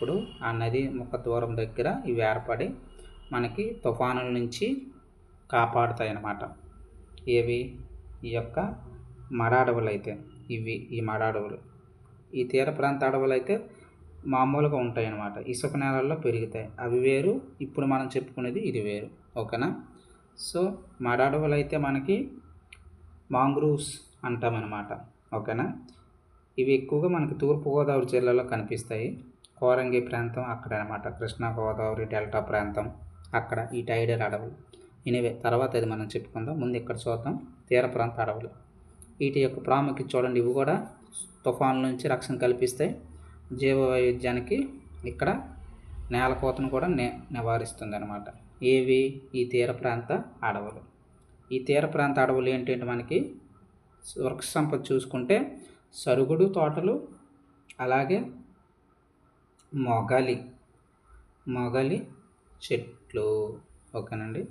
ఇప్పుడు ఆ నది ముఖద్వారం దగ్గర ఇవి ఏర్పడి మనకి తుఫానుల నుంచి కాపాడుతాయి అన్నమాట. ఏవి? ఈ యొక్క మడ అడవులు అయితే ఈ మడ అడవులు. ఈ తీర ప్రాంత అడవులు అయితే మామూలుగా ఉంటాయి అన్నమాట. ఇసుక నేలల్లో పెరుగుతాయి. అవి వేరు, ఇప్పుడు మనం చెప్పుకునేది ఇది వేరు. ఓకేనా? సో మడ అడవులు అయితే మనకి మాంగ్రూవ్స్ అంటామన్నమాట. ఓకేనా? ఇవి ఎక్కువగా మనకి తూర్పుగోదావరి జిల్లాలో కనిపిస్తాయి. కోరంగి ప్రాంతం అక్కడ అనమాట. కృష్ణా గోదావరి డెల్టా ప్రాంతం అక్కడ ఈ టైడల్ అడవులు. ఎనివే తర్వాత అది మనం చెప్పుకుందాం. ముందు ఇక్కడ చూద్దాం తీర ప్రాంత అడవులు. వీటి యొక్క ప్రాముఖ్యత చూడండి. ఇవి కూడా తుఫాన్ల నుంచి రక్షణ కల్పిస్తాయి. జీవ వైవిధ్యానికి ఇక్కడ నేలకోతను కూడా నివారిస్తుంది అనమాట. ఏవి? ఈ తీర ప్రాంత అడవులు. ఈ తీర ప్రాంత అడవులు ఏంటంటే మనకి వృక్ష సంపద చూసుకుంటే సరుగుడు తోటలు, అలాగే మొగలి చెట్లు. ఓకేనండి?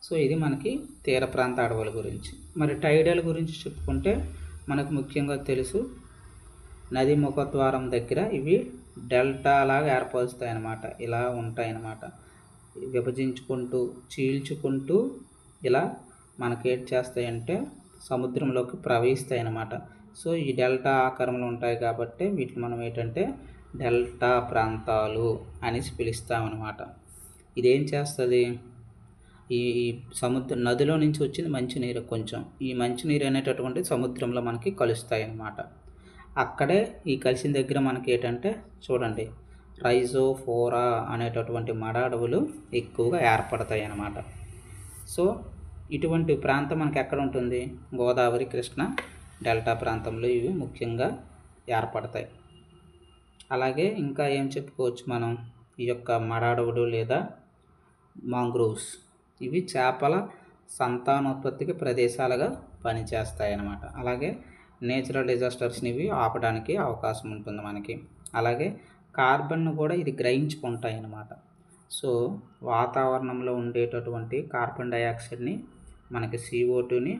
సో ఇది మనకి తీర ప్రాంత అడవుల గురించి. మరి టైడల్ గురించి చెప్పుకుంటే మనకు ముఖ్యంగా తెలుసు, నది ముఖద్వారం దగ్గర ఇవి డెల్టా లాగా ఏర్పరుస్తాయి అన్నమాట. ఇలా ఉంటాయి అన్నమాట. విభజించుకుంటూ చీల్చుకుంటూ ఇలా మనకి ఏం చేస్తాయంటే సముద్రంలోకి ప్రవహిస్తాయి అన్నమాట. సో ఈ డెల్టా ఆకారంలో ఉంటాయి కాబట్టి వీటిని మనం ఏంటంటే డెల్టా ప్రాంతాలు అనేసి పిలుస్తామన్నమాట. ఇదేం చేస్తుంది? ఈ నదిలో నుంచి వచ్చింది మంచినీరు. కొంచెం ఈ మంచినీరు అనేటటువంటి సముద్రంలో మనకి కలుస్తాయి అన్నమాట. అక్కడే ఈ కలిసిన దగ్గర మనకి ఏంటంటే చూడండి, రైజోఫోరా అనేటటువంటి మడ అడవులు ఎక్కువగా ఏర్పడతాయి అన్నమాట. సో ఇటువంటి ప్రాంతం మనకి ఎక్కడ ఉంటుంది? గోదావరి, కృష్ణ డెల్టా ప్రాంతంలో ఇవి ముఖ్యంగా ఏర్పడతాయి. అలాగే ఇంకా ఏం చెప్పుకోవచ్చు మనం? ఈ యొక్క మడ అడవులు లేదా మాంగ్రోవ్స్ ఇవి చేపల సంతానోత్పత్తికి ప్రదేశాలుగా పనిచేస్తాయి అన్నమాట. అలాగే నేచురల్ డిజాస్టర్స్ని ఇవి ఆపడానికి అవకాశం ఉంటుంది మనకి. అలాగే కార్బన్ను కూడా ఇది గ్రహించుకుంటాయి అన్నమాట. సో వాతావరణంలో ఉండేటటువంటి కార్బన్ డైఆక్సైడ్ని మనకి CO2ని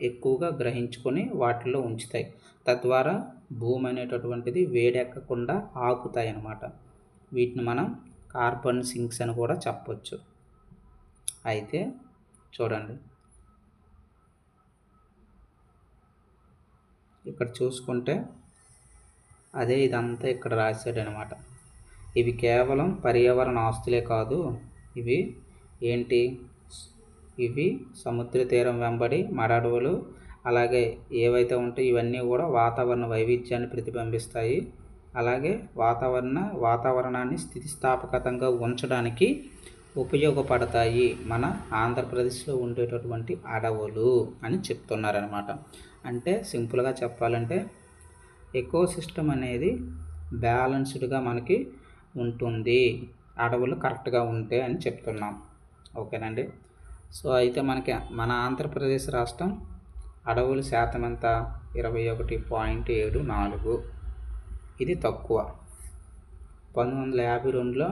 ఎక్కువగా గ్రహించుకొని వాటిల్లో ఉంచుతాయి. తద్వారా భూమి అనేటటువంటిది వేడెక్కకుండా ఆగుతాయి అన్నమాట. వీటిని మనం కార్బన్ సింక్స్ అని కూడా చెప్పొచ్చు. అయితే చూడండి, ఇక్కడ చూసుకుంటే అదే ఇదంతా ఇక్కడ రాశాడు అనమాట. ఇవి కేవలం పర్యావరణ ఆస్తులే కాదు, ఇవి ఏంటి? ఇవి సముద్ర తీరం వెంబడి మడ అడవులు అలాగే ఏవైతే ఉంటాయో ఇవన్నీ కూడా వాతావరణ వైవిధ్యాన్ని ప్రతిబింబిస్తాయి. అలాగే వాతావరణాన్ని స్థితిస్థాపకతంగా ఉంచడానికి ఉపయోగపడతాయి మన ఆంధ్రప్రదేశ్లో ఉండేటటువంటి అడవులు అని చెప్తున్నారనమాట. అంటే సింపుల్గా చెప్పాలంటే ఎకోసిస్టమ్ అనేది బ్యాలెన్స్డ్గా మనకి ఉంటుంది అడవులు కరెక్ట్గా ఉంటే అని చెప్తున్నాం. ఓకేనండి? సో అయితే మనకి మన ఆంధ్రప్రదేశ్ రాష్ట్రం అడవుల శాతం ఎంత? 21.74. ఇది తక్కువ. 1952లో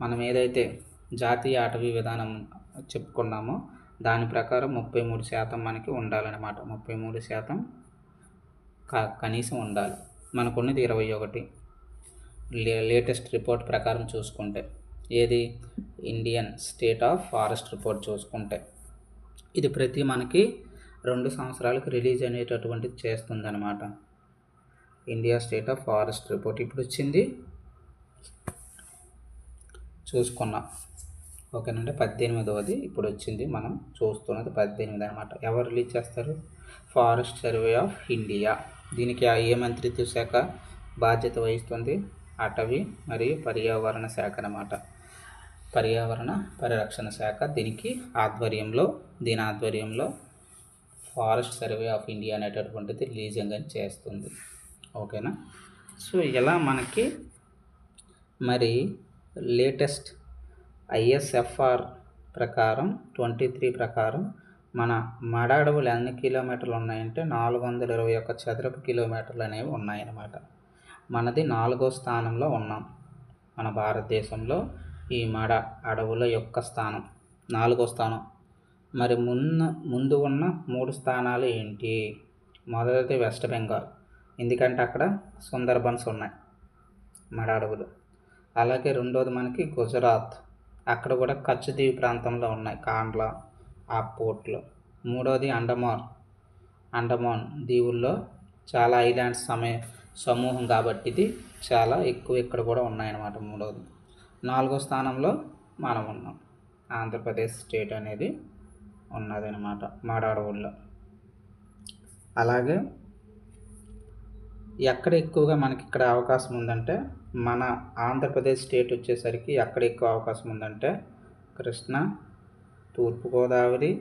మనం ఏదైతే జాతీయ అటవీ విధానం చెప్పుకున్నామో దాని ప్రకారం 33% మనకి ఉండాలన్నమాట. 33% కనీసం ఉండాలి. మనకున్నది 21. లేటెస్ట్ రిపోర్ట్ ప్రకారం చూసుకుంటే ఏది? Indian state of forest report చూసుకుంటే ఇది ప్రతి మనకి 2 సంవత్సరాలకు రిలీజ్ అనేటటువంటిది చేస్తుందన్నమాట. India state of forest report ఇప్పుడు వచ్చింది, చూసుకున్నాం. ఓకేనండి? 18వది ఇప్పుడు వచ్చింది. మనం చూస్తున్నది 18 అనమాట. ఎవరు రిలీజ్ చేస్తారు? Forest survey of India. దీనికి ఏ మంత్రిత్వ శాఖ బాధ్యత వహిస్తుంది? అటవీ మరియు పర్యావరణ శాఖ అన్నమాట. పర్యావరణ పరిరక్షణ శాఖ దీని ఆధ్వర్యంలో ఫారెస్ట్ సర్వే ఆఫ్ ఇండియా అనేటటువంటిది రిలీజింగ్ అని చేస్తుంది. ఓకేనా? సో ఇలా మనకి మరి లేటెస్ట్ ISFR ప్రకారం 23 ప్రకారం మన మడ అడవులు ఎన్ని కిలోమీటర్లు ఉన్నాయంటే 421 చదరపు కిలోమీటర్లు అనేవి ఉన్నాయన్నమాట. మనది 4వ స్థానంలో ఉన్నాం. మన భారతదేశంలో ఈ మడ అడవుల యొక్క స్థానం 4వ స్థానం. మరి ముందు ఉన్న 3 స్థానాలు ఏంటి? మొదటిది వెస్ట్ బెంగాల్, ఎందుకంటే అక్కడ సుందర్బన్స్ ఉన్నాయి మడ అడవులు. అలాగే రెండోది మనకి గుజరాత్, అక్కడ కూడా కచ్ దీవి ప్రాంతంలో ఉన్నాయి కాండ్లా ఆ పోర్ట్లో. మూడోది అండమాన్ దీవుల్లో చాలా ఐలాండ్స్ సమూహం కాబట్టి ఇది చాలా ఎక్కువ ఇక్కడ కూడా ఉన్నాయన్నమాట. మూడోది. 4వ స్థానంలో మనం ఉన్నాం. ఆంధ్రప్రదేశ్ స్టేట్ అనేది ఉన్నదన్నమాట మాడ అడవుల్లో. అలాగే ఎక్కడ ఎక్కువగా మనకి ఇక్కడ అవకాశం ఉందంటే, మన ఆంధ్రప్రదేశ్ స్టేట్ వచ్చేసరికి ఎక్కడ ఎక్కువ అవకాశం ఉందంటే కృష్ణా, తూర్పుగోదావరి,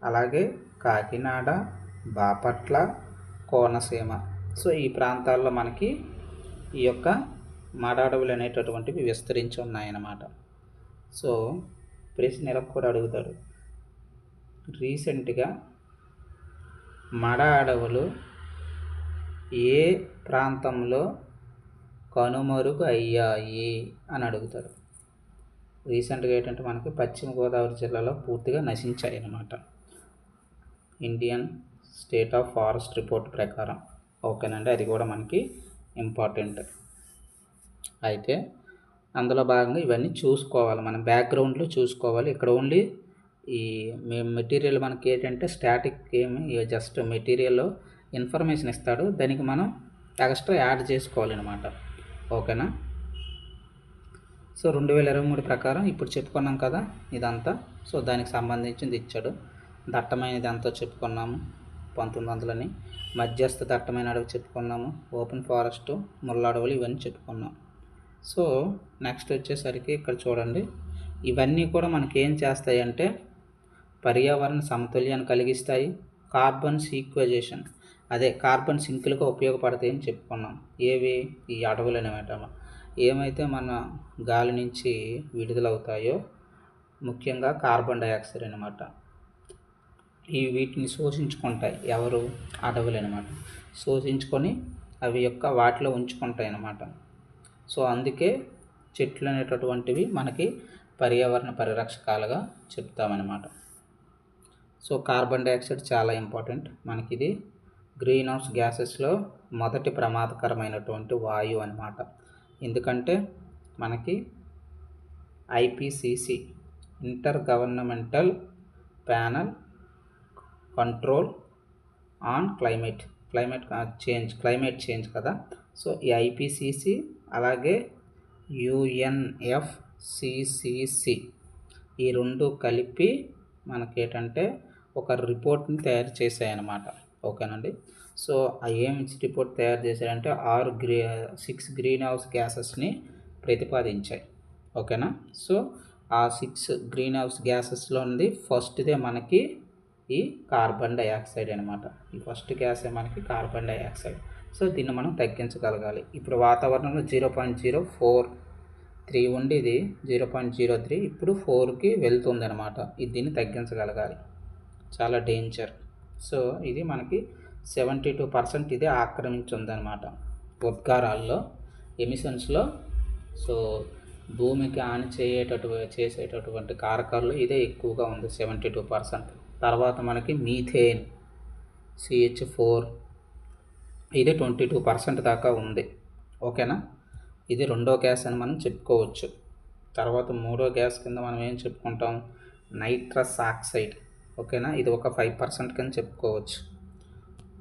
అలాగే కాకినాడ, బాపట్ల, కోనసీమ. సో ఈ ప్రాంతాల్లో మనకి ఈ యొక్క మాడ అడవులు అనేటటువంటివి విస్తరించి ఉన్నాయన్నమాట. సో ప్రశ్న ఇలా కూడా అడుగుతాడు, రీసెంట్గా మాడ అడవులు ఏ ప్రాంతంలో కనుమరుగు అయ్యాయి అని అడుగుతారు. రీసెంట్గా ఏంటంటే మనకి పశ్చిమ గోదావరి జిల్లాలో పూర్తిగా నశించాయి అన్నమాట, Indian state of forest report ప్రకారం. ఓకేనండి, అది కూడా మనకి ఇంపార్టెంట్. అయితే అందులో భాగంగా ఇవన్నీ చూసుకోవాలి, మనం బ్యాక్గ్రౌండ్లో చూసుకోవాలి. ఇక్కడ ఓన్లీ ఈ మెటీరియల్ మనకి ఏంటంటే స్టాటిక్ ఏమి, జస్ట్ మెటీరియల్లో ఇన్ఫర్మేషన్ ఇస్తాడు, దానికి మనం ఎక్స్ట్రా యాడ్ చేసుకోవాలి అనమాట. ఓకేనా. సో 2023 ప్రకారం ఇప్పుడు చెప్పుకున్నాం కదా ఇదంతా. సో దానికి సంబంధించింది ఇచ్చాడు. దట్టమైనది ఎంతో చెప్పుకున్నాము 1900ని, మధ్యస్థ దట్టమైన అడవి చెప్పుకున్నాము, ఓపెన్ ఫారెస్ట్, ముళ్ళ అడవులు ఇవన్నీ చెప్పుకున్నాం. సో నెక్స్ట్ వచ్చేసరికి ఇక్కడ చూడండి, ఇవన్నీ కూడా మనకి ఏం చేస్తాయి అంటే పర్యావరణ సమతుల్యాన్ని కలిగిస్తాయి, కార్బన్ సీక్వెజేషన్ అదే కార్బన్ సింకులుగా ఉపయోగపడతాయి అని చెప్పుకున్నాం. ఏవి? ఈ అడవులు అనేమాట. ఏమైతే మన గాలి నుంచి విడుదలవుతాయో ముఖ్యంగా కార్బన్ డైఆక్సైడ్ అనమాట, వీటిని శోషించుకుంటాయి. ఎవరు? అడవులు అనమాట. శోషించుకొని అవి యొక్క వాటిలో ఉంచుకుంటాయి అన్నమాట. సో అందుకే చెట్లు అనేటటువంటివి మనకి పర్యావరణ పరిరక్షకాలుగా చెప్తామన్నమాట. సో కార్బన్ డైఆక్సైడ్ చాలా ఇంపార్టెంట్ మనకి. ఇది గ్రీన్ హౌస్ గ్యాసెస్లో మొదటి ప్రమాదకరమైనటువంటి వాయువు అన్నమాట. ఎందుకంటే మనకి IPCC inter governmental panel control on climate change కదా. సో ఈ IPCC అలాగే UNFCCC ఈ రెండు కలిపి మనకేంటంటే ఒక రిపోర్ట్ని తయారు చేశాయన్నమాట. ఓకేనండి. సో ఏం రిపోర్ట్ తయారు చేశారంటే 6 గ్రీన్ హౌస్ గ్యాసెస్ని ప్రతిపాదించాయి. ఓకేనా. సో ఆ 6 గ్రీన్ హౌస్ గ్యాసెస్లో ఉంది ఫస్ట్దే మనకి ఈ కార్బన్ డైఆక్సైడ్ అనమాట. ఈ ఫస్ట్ గ్యాసే మనకి కార్బన్ డైఆక్సైడ్. సో దీన్ని మనం తగ్గించగలగాలి. ఇప్పుడు వాతావరణంలో 0.043 ఉండి ఇది 0.03, ఇప్పుడు 4కి వెళ్తుంది అనమాట. దీన్ని తగ్గించగలగాలి, చాలా డేంజర్. సో ఇది మనకి 72% ఇదే ఆక్రమించి ఉందన్నమాట ఉద్గారాల్లో, ఎమిషన్స్లో. సో భూమికి హాని చేసేటటువంటి కారకాల్లో ఇదే ఎక్కువగా ఉంది 72%. తర్వాత మనకి మీథేన్ CH4 ఇది 22% దాకా ఉంది. ఓకేనా. ఇది రెండో గ్యాస్ అని మనం చెప్పుకోవచ్చు. తర్వాత మూడో గ్యాస్ కింద మనం ఏం చెప్పుకుంటాం? Nitrous oxide. ఓకేనా, ఇది ఒక 5% కింద చెప్పుకోవచ్చు.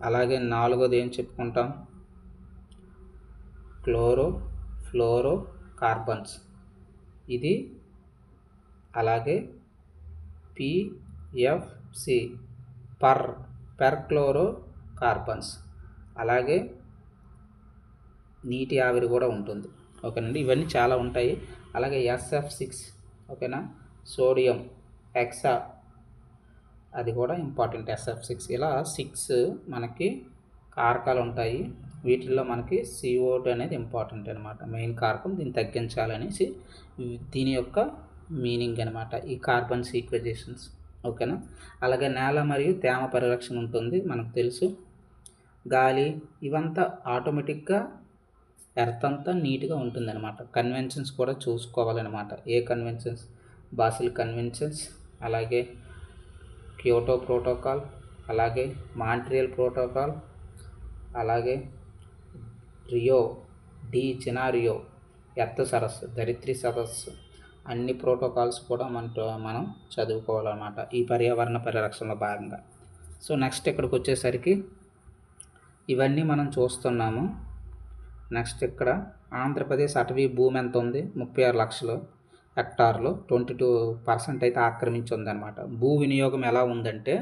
అలాగే నాలుగోది ఏం చెప్పుకుంటాం? ఫ్లోరో కార్బన్స్ ఇది. అలాగే PFC పెర్క్లోరో కార్బన్స్. అలాగే నీటి ఆవిరి కూడా ఉంటుంది. ఓకేనండి, ఇవన్నీ చాలా ఉంటాయి. అలాగే SF6 ఓకేనా, సోడియం హెక్సా అది కూడా ఇంపార్టెంట్. SF6 ఇలా 6 మనకి కారకాలు ఉంటాయి. వీటిల్లో మనకి CO2 అనేది ఇంపార్టెంట్ అనమాట, మెయిన్ కారకం. దీన్ని తగ్గించాలనేసి దీని యొక్క మీనింగ్ అనమాట ఈ కార్బన్ సీక్వెజేషన్స్. ఓకేనా. అలాగే నేల మరియు తేమ పరిరక్షణ ఉంటుంది, మనకు తెలుసు. గాలి ఇవంతా ఆటోమేటిక్గా ఎర్త్ అంతా నీట్గా ఉంటుందన్నమాట. కన్వెన్షన్స్ కూడా చూసుకోవాలన్నమాట. ఏ కన్వెన్షన్స్? బాసిల్ కన్వెన్షన్స్, అలాగే క్యోటో ప్రోటోకాల్, అలాగే మాంట్రియల్ ప్రోటోకాల్, అలాగే రియో డి జెనీరో ఎర్త్ సరస్సు, ధరిత్రి సదస్సు, అన్ని ప్రోటోకాల్స్ కూడా మనం చదువుకోవాలన్నమాట ఈ పర్యావరణ పరిరక్షణలో భాగంగా. సో నెక్స్ట్ ఇక్కడికి వచ్చేసరికి ఇవన్నీ మనం చూస్తున్నాము. నెక్స్ట్ ఇక్కడ ఆంధ్రప్రదేశ్ అటవీ భూమి ఎంత ఉంది? 36 లక్షలు హెక్టార్లు, 22% అయితే ఆక్రమించి ఉందన్నమాట. భూ వినియోగం ఎలా ఉందంటే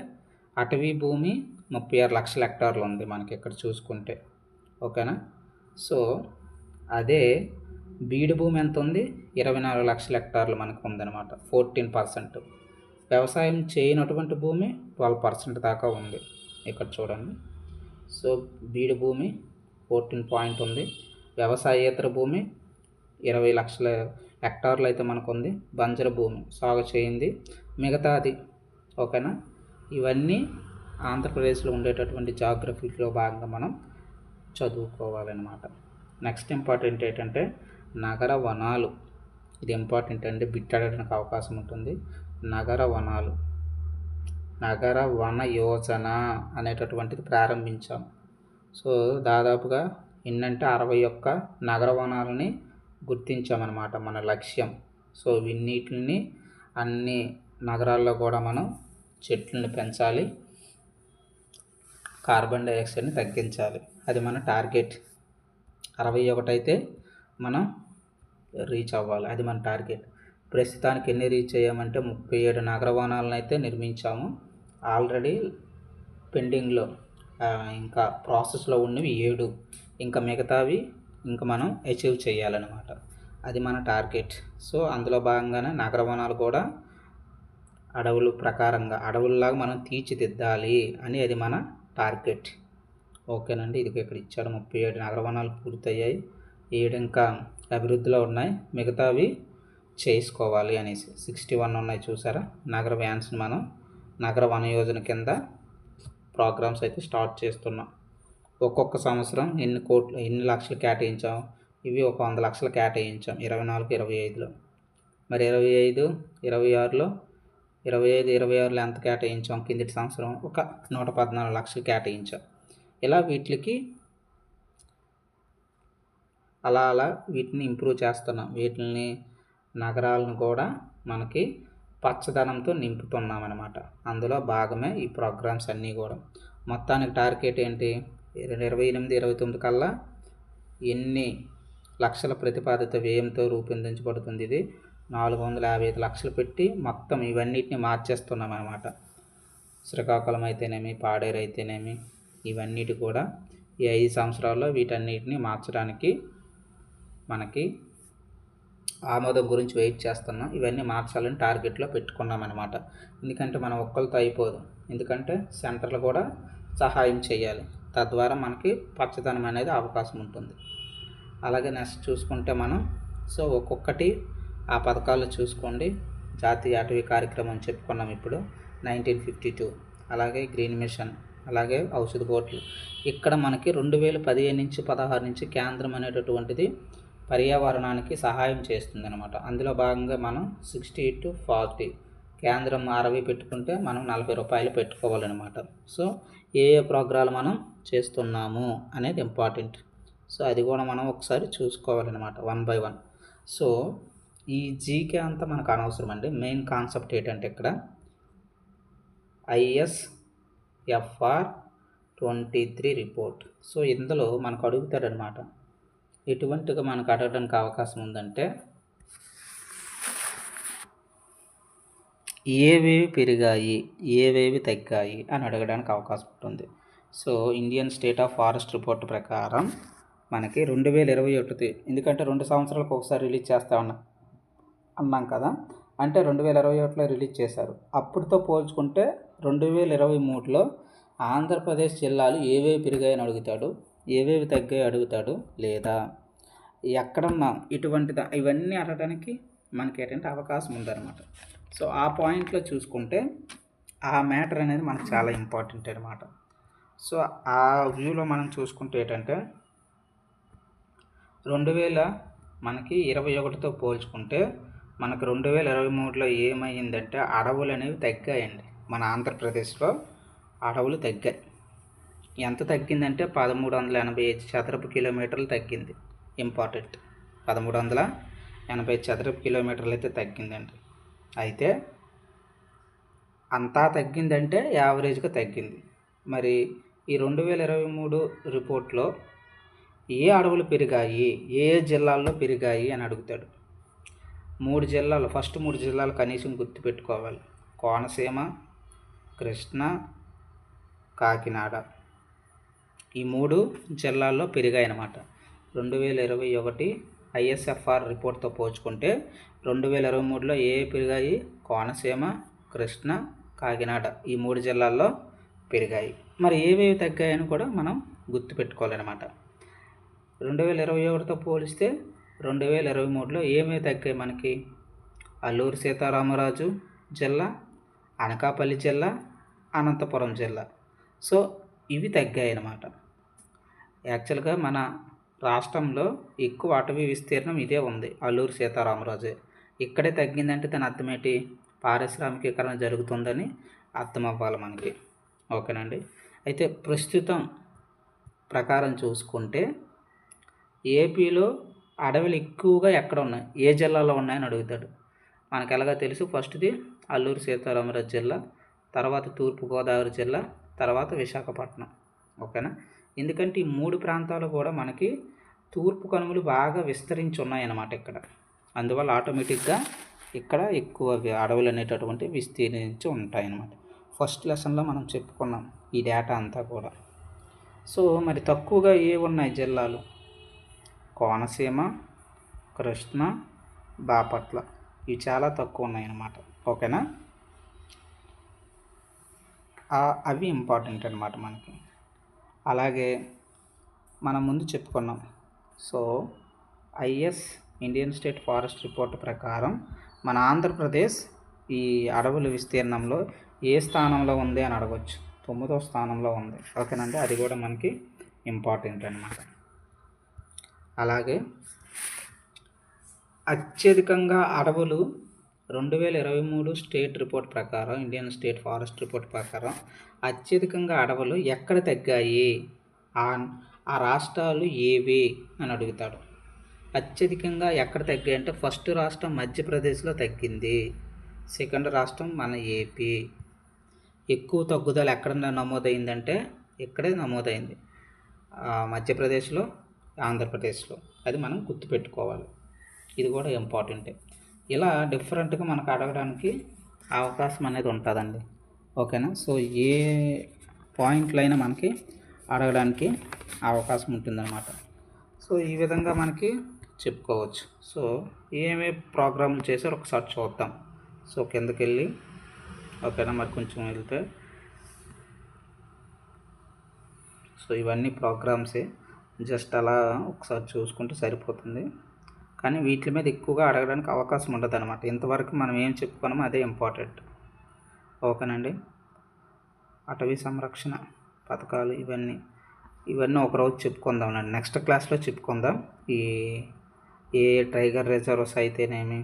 అటవీ భూమి 36 లక్షల హెక్టార్లు ఉంది మనకి ఇక్కడ చూసుకుంటే, ఓకేనా. సో అదే బీడు భూమి ఎంత ఉంది? 24 లక్షల హెక్టార్లు మనకు ఉందన్నమాట, 14%. వ్యవసాయం చేయనటువంటి భూమి 12% దాకా ఉంది ఇక్కడ చూడండి. సో బీడు భూమి 14 ఉంది, వ్యవసాయేతర భూమి 20 లక్షల హెక్టార్లు అయితే మనకు ఉంది, బంజరు భూమి సాగు చేయింది మిగతాది, ఓకేనా. ఇవన్నీ ఆంధ్రప్రదేశ్లో ఉండేటటువంటి జాగ్రఫీలో భాగంగా మనం చదువుకోవాలన్నమాట. నెక్స్ట్ ఇంపార్టెంట్ ఏంటంటే నగర వనాలు. ఇది ఇంపార్టెంట్ అండి, బిట్ అడగడానికి అవకాశం ఉంటుంది. నగర వనాలు, నగర వన యోజన అనేటటువంటిది ప్రారంభించాం. సో దాదాపుగా ఎన్నంటే 61 నగర వనాలని గుర్తించామన్నమాట మన లక్ష్యం. సో వీన్నిటిని అన్ని నగరాల్లో కూడా మనం చెట్లను పెంచాలి, కార్బన్ డైఆక్సైడ్ని తగ్గించాలి, అది మన టార్గెట్. 61 అయితే మనం రీచ్ అవ్వాలి, అది మన టార్గెట్. ప్రస్తుతానికి ఎన్ని రీచ్ అయ్యామంటే 37 నగర వనాలను అయితే నిర్మించాము ఆల్రెడీ. పెండింగ్లో ఇంకా ప్రాసెస్లో ఉన్నవి 7, ఇంకా మిగతావి ఇంకా మనం అచీవ్ చేయాలన్నమాట, అది మన టార్గెట్. సో అందులో భాగంగానే నగర వనాలు కూడా అడవుల ప్రకారంగా అడవుల్లాగా మనం తీర్చిదిద్దాలి అని అది మన టార్గెట్, ఓకేనండి. ఇది ఇక్కడ ఇచ్చాడు 37 నగర వనాలు పూర్తయ్యాయి, 7 ఇంకా అభివృద్ధిలో ఉన్నాయి, మిగతావి చేసుకోవాలి అనేసి 61 ఉన్నాయి చూసారా. నగర వ్యాన్స్ని మనం నగర వన యోజన కింద ప్రోగ్రామ్స్ అయితే స్టార్ట్ చేస్తున్నాం. ఒక్కొక్క సంవత్సరం ఎన్ని లక్షలు కేటాయించాం? ఇవి ఒక 100 లక్షలు కేటాయించాం 24, 25లో. మరి 25, 26లో 26లో ఎంత కేటాయించాం? కిందటి సంవత్సరం ఒక 114 లక్షలు కేటాయించాం. ఇలా వీటికి అలా వీటిని ఇంప్రూవ్ చేస్తున్నాం. వీటిని నగరాలను కూడా మనకి పచ్చదనంతో నింపుతున్నాం అన్నమాట. అందులో భాగమే ఈ ప్రోగ్రామ్స్ అన్నీ కూడా. మొత్తానికి టార్గెట్ ఏంటి? 28, 29 కల్లా ఎన్ని లక్షల ప్రతిపాదిత వ్యయంతో రూపొందించబడుతుంది? ఇది 455 లక్షలు పెట్టి మొత్తం ఇవన్నిటిని మార్చేస్తున్నాం అన్నమాట. శ్రీకాకుళం అయితేనేమి, పాడేరు అయితేనేమి, ఇవన్నిటి కూడా ఈ 5 సంవత్సరాల్లో వీటన్నిటిని మార్చడానికి మనకి ఆమోదం గురించి వెయిట్ చేస్తున్నాం. ఇవన్నీ మార్చాలని టార్గెట్లో పెట్టుకున్నాం అన్నమాట. ఎందుకంటే మనం ఒక్కరితో అయిపోదు, ఎందుకంటే సెంటర్లు కూడా సహాయం చేయాలి, తద్వారా మనకి పచ్చదనం అనేది అవకాశం ఉంటుంది. అలాగే నెక్స్ట్ చూసుకుంటే మనం సో ఒక్కొక్కటి ఆ పథకాలు చూసుకోండి. జాతీయ అటవీ కార్యక్రమం చెప్పుకున్నాం ఇప్పుడు 1952, అలాగే గ్రీన్ మిషన్, అలాగే ఔషధ బోట్లు. ఇక్కడ మనకి 2015 నుంచి 16 నుంచి కేంద్రం అనేటటువంటిది పర్యావరణానికి సహాయం చేస్తుంది అనమాట. అందులో భాగంగా మనం 60 to 40, కేంద్రం 60 పెట్టుకుంటే మనం 40 రూపాయలు పెట్టుకోవాలన్నమాట. సో ఏ ప్రోగ్రాలు మనం చేస్తున్నాము అనేది ఇంపార్టెంట్. సో అది కూడా మనం ఒకసారి చూసుకోవాలన్నమాట 1 by 1. సో ఈ జీకే అంతా మనకు అనవసరం అండి. మెయిన్ కాన్సెప్ట్ ఏంటంటే ఇక్కడ ISFR 23 రిపోర్ట్. సో ఇందులో మనకు అడుగుతాడనమాట. ఎటువంటిగా మనకు అడగడానికి అవకాశం ఉందంటే ఏవేవి పెరిగాయి, ఏవేవి తగ్గాయి అని అడగడానికి అవకాశం ఉంటుంది. So Indian state of forest report ప్రకారం మనకి 2021, ఎందుకంటే 2 సంవత్సరాలకు ఒకసారి రిలీజ్ చేస్తా అన్నాం కదా, అంటే 2021లో రిలీజ్ చేశారు. అప్పటితో పోల్చుకుంటే 2023లో ఆంధ్రప్రదేశ్ జిల్లాలు ఏవేవి పెరిగాయని అడుగుతాడు, ఏవేవి తగ్గాయి అడుగుతాడు, లేదా ఎక్కడన్నా ఇటువంటిది ఇవన్నీ అడగడానికి మనకి ఏంటంటే అవకాశం ఉందన్నమాట. సో ఆ పాయింట్లో చూసుకుంటే ఆ మ్యాటర్ అనేది మనకు చాలా ఇంపార్టెంట్ అనమాట. సో ఆ వ్యూలో మనం చూసుకుంటే ఏంటంటే 2021తో పోల్చుకుంటే మనకు 2023లో ఏమైందంటే అడవులు అనేవి తగ్గాయండి. మన ఆంధ్రప్రదేశ్లో అడవులు తగ్గాయి. ఎంత తగ్గిందంటే 1385 చదరపు కిలోమీటర్లు తగ్గింది. ఇంపార్టెంట్. 1380 చదరపు కిలోమీటర్లు అయితే తగ్గిందండి. అయితే అంతా తగ్గిందంటే యావరేజ్గా తగ్గింది. మరి ఈ 2023 రిపోర్ట్లో ఏ అడవులు పెరిగాయి, ఏ జిల్లాల్లో పెరిగాయి అని అడుగుతాడు. 3 జిల్లాలు, ఫస్ట్ 3 జిల్లాలు కనీసం గుర్తుపెట్టుకోవాలి. కోనసీమ, కృష్ణా, కాకినాడ. ఈ 3 జిల్లాల్లో పెరిగాయి అన్నమాట. 2021 ఐఎస్ఎఫ్ఆర్ రిపోర్ట్తో పోల్చుకుంటే 2023లో ఏ పెరిగాయి? కోనసీమ, కృష్ణా, కాకినాడ ఈ 3 జిల్లాల్లో పెరిగాయి. మరి ఏవేవి తగ్గాయని కూడా మనం గుర్తుపెట్టుకోవాలన్నమాట. 2021తో పోలిస్తే 2023లో ఏమేమి తగ్గాయి మనకి? అల్లూరి సీతారామరాజు జిల్లా, అనకాపల్లి జిల్లా, అనంతపురం జిల్లా. సో ఇవి తగ్గాయి అన్నమాట. యాక్చువల్గా మన రాష్ట్రంలో ఎక్కువ అటవీ విస్తీర్ణం ఇదే ఉంది, అల్లూరి సీతారామరాజే. ఇక్కడే తగ్గిందంటే దాని అర్థం ఏంటి? పారిశ్రామికీకరణ జరుగుతుందని అర్థం అవ్వాలి మనకి. ఓకేనండి. అయితే ప్రస్తుతం ప్రకారం చూసుకుంటే ఏపీలో అడవులు ఎక్కువగా ఎక్కడ ఉన్నాయి, ఏ జిల్లాలో ఉన్నాయని అడుగుతాడు. మనకు ఎలాగో తెలుసు, ఫస్ట్ది అల్లూరి సీతారామరాజు జిల్లా, తర్వాత తూర్పుగోదావరి జిల్లా, తర్వాత విశాఖపట్నం. ఓకేనా? ఎందుకంటే ఈ 3 ప్రాంతాలు కూడా మనకి తూర్పు కనుమలు బాగా విస్తరించి ఉన్నాయన్నమాట ఇక్కడ. అందువల్ల ఆటోమేటిక్గా ఇక్కడ ఎక్కువ అడవులు అనేటటువంటి విస్తరించి ఉంటాయన్నమాట. ఫస్ట్ లెసన్లో మనం చెప్పుకున్నాం ఈ డేటా అంతా కూడా. సో మరి తక్కువగా ఏ ఉన్నాయి జిల్లాలు? కోనసీమ, కృష్ణా, బాపట్ల. ఇవి చాలా తక్కువ ఉన్నాయన్నమాట. ఓకేనా? అవి ఇంపార్టెంట్ అన్నమాట మనకి. అలాగే మనం ముందు చెప్పుకున్నాం. So Indian state forest report ప్రకారం మన ఆంధ్రప్రదేశ్ ఈ అడవుల విస్తీర్ణంలో ఏ స్థానంలో ఉంది అని అడగవచ్చు. 9వ స్థానంలో ఉంది. ఓకేనండి, అది కూడా మనకి ఇంపార్టెంట్ అన్నమాట. అలాగే అత్యధికంగా అడవులు 2023 స్టేట్ రిపోర్ట్ ప్రకారం, ఇండియన్ స్టేట్ ఫారెస్ట్ రిపోర్ట్ ప్రకారం అత్యధికంగా అడవులు ఎక్కడ తగ్గాయి, ఆ రాష్ట్రాలు ఏవి అని అడుగుతాడు. అత్యధికంగా ఎక్కడ తగ్గాయి అంటే ఫస్ట్ రాష్ట్రం మధ్యప్రదేశ్లో తగ్గింది, సెకండ్ రాష్ట్రం మన ఏపీ. ఎక్కువ తగ్గుదల ఎక్కడ నమోదైందంటే ఇక్కడే నమోదైంది, మధ్యప్రదేశ్లో, ఆంధ్రప్రదేశ్లో. అది మనం గుర్తుపెట్టుకోవాలి. ఇది కూడా ఇంపార్టెంటే. ఇలా డిఫరెంట్గా మనకు అడగడానికి అవకాశం అనేది ఉంటుందండి. ఓకేనా? సో ఏ పాయింట్లైనా మనకి అడగడానికి అవకాశం ఉంటుందన్నమాట. సో ఈ విధంగా మనకి చెప్పుకోవచ్చు. సో ఏమేమి ప్రోగ్రాంలు చేశారో ఒకసారి చూద్దాం. సో కిందకి వెళ్ళి, ఓకేనా, మరి కొంచెం వెళ్తే, సో ఇవన్నీ ప్రోగ్రామ్సే, జస్ట్ అలా ఒకసారి చూసుకుంటే సరిపోతుంది. కానీ వీటి మీద ఎక్కువగా అడగడానికి అవకాశం ఉండదు అనమాట. ఇంతవరకు మనం ఏం చెప్పుకున్నామో అదే ఇంపార్టెంట్. ఓకేనండి. అటవీ సంరక్షణ పథకాలు ఇవన్నీ ఒకరోజు చెప్పుకుందాం. నెక్స్ట్ క్లాస్లో చెప్పుకుందాం. ఏ టైగర్ రిజర్వ్స్ అయితేనేమి,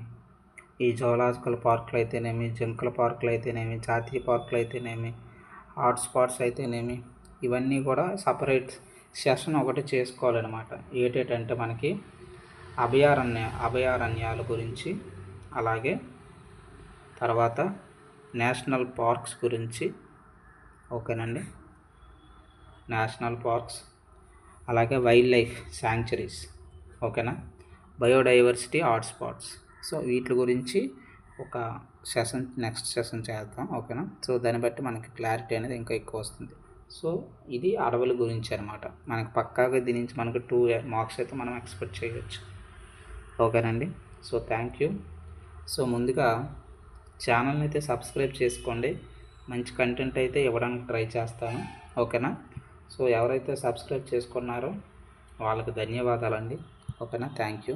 ఈ జూలాజికల్ పార్కులు అయితేనేమి, జింకల పార్కులు అయితేనేమి, జాతీయ పార్కులు అయితేనేమి, హాట్స్పాట్స్ అయితేనేమి, ఇవన్నీ కూడా సపరేట్ సెషన్ ఒకటి చేసుకోవాలన్నమాట. ఏంటంటే మనకి అభయారణ్యాల గురించి, అలాగే తర్వాత నేషనల్ పార్క్స్ గురించి. ఓకేనండి. నేషనల్ పార్క్స్, అలాగే వైల్డ్ లైఫ్ శాంక్చురీస్. ఓకేనా? Biodiversity hotspots. సో వీటి గురించి ఒక సెషన్, నెక్స్ట్ సెషన్ చేద్దాం. ఓకేనా? సో దాన్ని బట్టి మనకి క్లారిటీ అనేది ఇంకా ఎక్కువ వస్తుంది. సో ఇది అడవుల గురించి అనమాట. మనకి పక్కాగా దీని నుంచి మనకు 2 మార్క్స్ అయితే మనం ఎక్స్పెక్ట్ చేయవచ్చు. ఓకేనండి. So thank you. సో ముందుగా ఛానల్ని అయితే సబ్స్క్రైబ్ చేసుకోండి. మంచి కంటెంట్ అయితే ఇవ్వడానికి ట్రై చేస్తాను. ఓకేనా? సో ఎవరైతే సబ్స్క్రైబ్ చేసుకున్నారో వాళ్ళకి ధన్యవాదాలండి. ఓకేనా? Thank you.